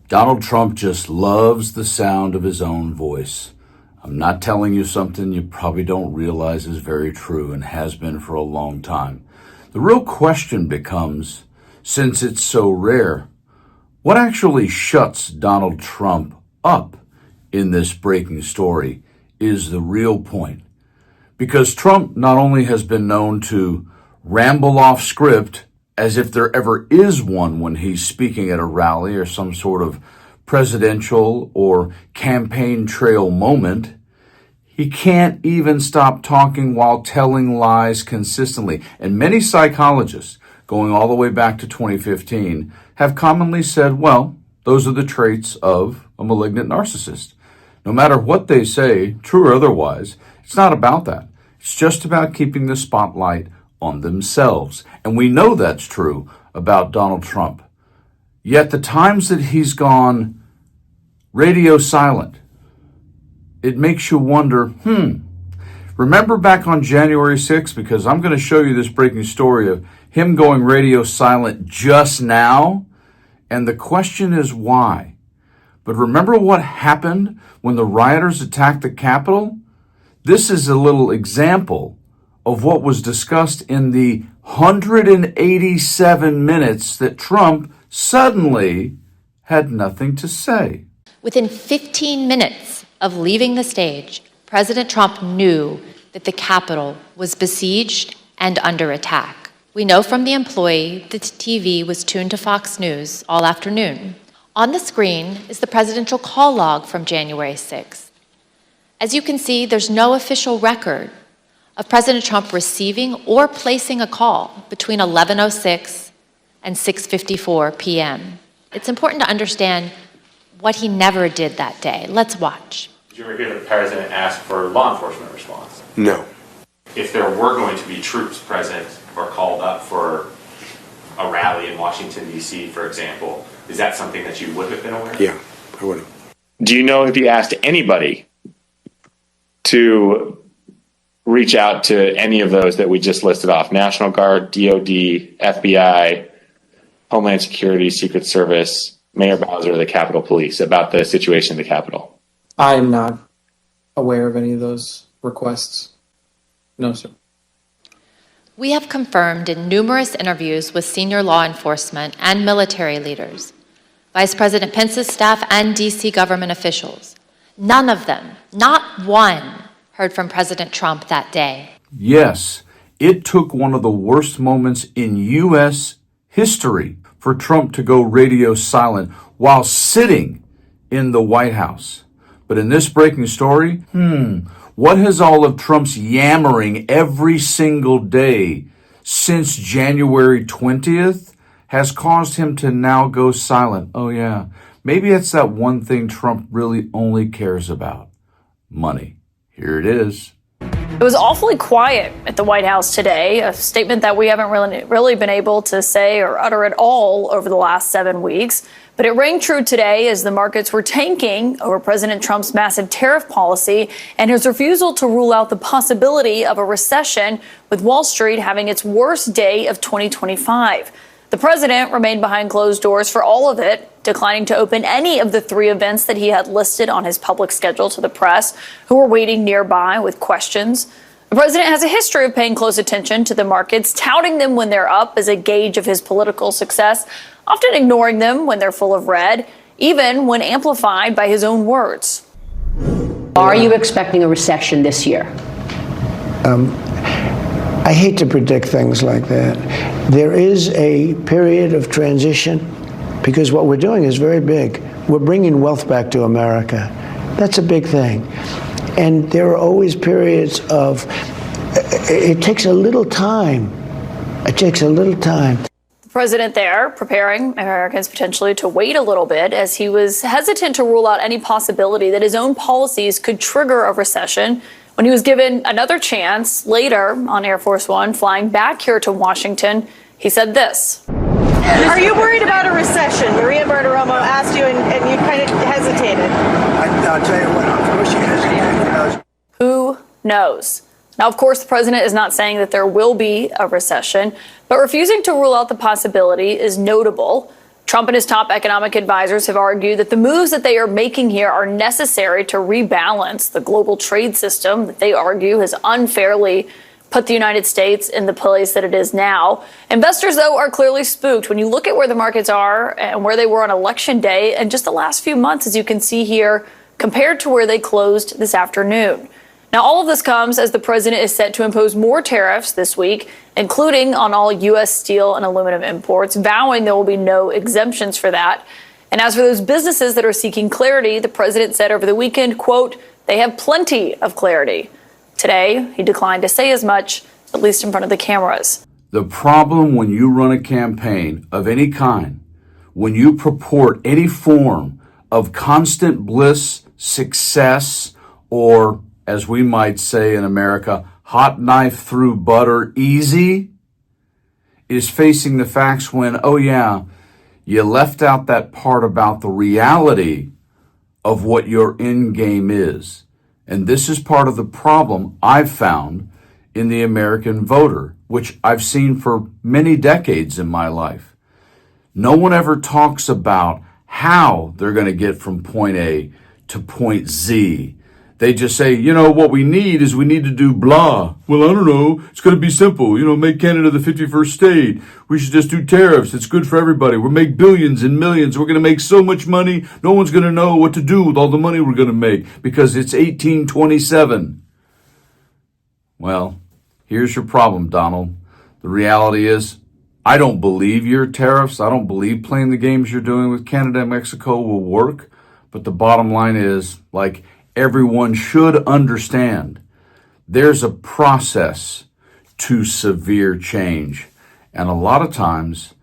Donald Trump just loves the sound of his own voice. I'm not telling you something you probably don't realize is very true and has been for a long time. The real question becomes, since it's so rare, what actually shuts Donald Trump up in this breaking story is the real point. Because Trump not only has been known to ramble off script as if there ever is one when he's speaking at a rally or some sort of presidential or campaign trail moment, he can't even stop talking while telling lies consistently. And many psychologists, going all the way back to 2015, have commonly said, well, those are the traits of a malignant narcissist. No matter what they say, true or otherwise, it's not about that. It's just about keeping the spotlight on themselves. And we know that's true about Donald Trump. Yet the times that he's gone radio silent, it makes you wonder, remember back on January 6th? Because I'm going to show you this breaking story of him going radio silent just now. And the question is why? But remember what happened when the rioters attacked the Capitol? This is a little example of what was discussed in the 187 minutes that Trump suddenly had nothing to say. Within 15 minutes of leaving the stage, President Trump knew that the Capitol was besieged and under attack. We know from the employee that the TV was tuned to Fox News all afternoon. On the screen is the presidential call log from January 6th. As you can see, there's no official record of President Trump receiving or placing a call between 11:06 and 6:54 p.m. It's important to understand what he never did that day. Let's watch. Did you ever hear the president ask for law enforcement response? No. If there were going to be troops present or called up for a rally in Washington, D.C., for example, is that something that you would have been aware of? Yeah, I would have. Do you know if he asked anybody to reach out to any of those that we just listed off? National Guard, DOD, FBI, Homeland Security, Secret Service, Mayor Bowser, the Capitol Police, about the situation in the Capitol? I am not aware of any of those requests. No, sir. We have confirmed in numerous interviews with senior law enforcement and military leaders, Vice President Pence's staff and D.C. government officials. None of them, not one, heard from President Trump that day. Yes, it took one of the worst moments in U.S. history for Trump to go radio silent while sitting in the White House. But in this breaking story, what has all of Trump's yammering every single day since January 20th has caused him to now go silent? Oh yeah, maybe it's that one thing Trump really only cares about: money. Here it is. It was awfully quiet at the White House today, a statement that we haven't really been able to say or utter at all over the last 7 weeks. But it rang true today as the markets were tanking over President Trump's massive tariff policy and his refusal to rule out the possibility of a recession, with Wall Street having its worst day of 2025. The president remained behind closed doors for all of it, declining to open any of the 3 events that he had listed on his public schedule to the press, who were waiting nearby with questions. The president has a history of paying close attention to the markets, touting them when they're up as a gauge of his political success, often ignoring them when they're full of red, even when amplified by his own words. Are you expecting a recession this year? I hate to predict things like that. There is a period of transition because what we're doing is very big. We're bringing wealth back to America. That's a big thing. And there are always periods of, it takes a little time. It takes a little time. The president there preparing Americans potentially to wait a little bit as he was hesitant to rule out any possibility that his own policies could trigger a recession. When he was given another chance later on Air Force One, flying back here to Washington, he said this. Are you worried about a recession? Maria Bartiromo asked you and you kind of hesitated. I'll tell you what, of course you hesitated. Who knows? Now, of course, the president is not saying that there will be a recession, but refusing to rule out the possibility is notable. Trump and his top economic advisors have argued that the moves that they are making here are necessary to rebalance the global trade system that they argue has unfairly put the United States in the place that it is now. Investors, though, are clearly spooked when you look at where the markets are and where they were on election day and just the last few months, as you can see here, compared to where they closed this afternoon. Now, all of this comes as the president is set to impose more tariffs this week, including on all U.S. steel and aluminum imports, vowing there will be no exemptions for that. And as for those businesses that are seeking clarity, the president said over the weekend, quote, they have plenty of clarity. Today, he declined to say as much, at least in front of the cameras. The problem when you run a campaign of any kind, when you purport any form of constant bliss, success, or, as we might say in America, hot knife through butter easy, is facing the facts when, oh yeah, you left out that part about the reality of what your end game is. And this is part of the problem I've found in the American voter, which I've seen for many decades in my life. No one ever talks about how they're going to get from point A to point Z. They just say, you know, what we need is we need to do blah. Well, I don't know. It's going to be simple. You know, make Canada the 51st state. We should just do tariffs. It's good for everybody. We'll make billions and millions. We're going to make so much money. No one's going to know what to do with all the money we're going to make because it's 1827. Well, here's your problem, Donald. The reality is, I don't believe your tariffs. I don't believe playing the games you're doing with Canada and Mexico will work. But the bottom line is, like, everyone should understand there's a process to severe change. And a lot of times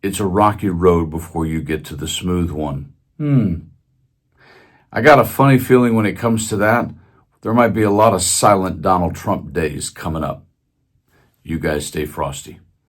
it's a rocky road before you get to the smooth one. I got a funny feeling when it comes to that, there might be a lot of silent Donald Trump days coming up. You guys stay frosty.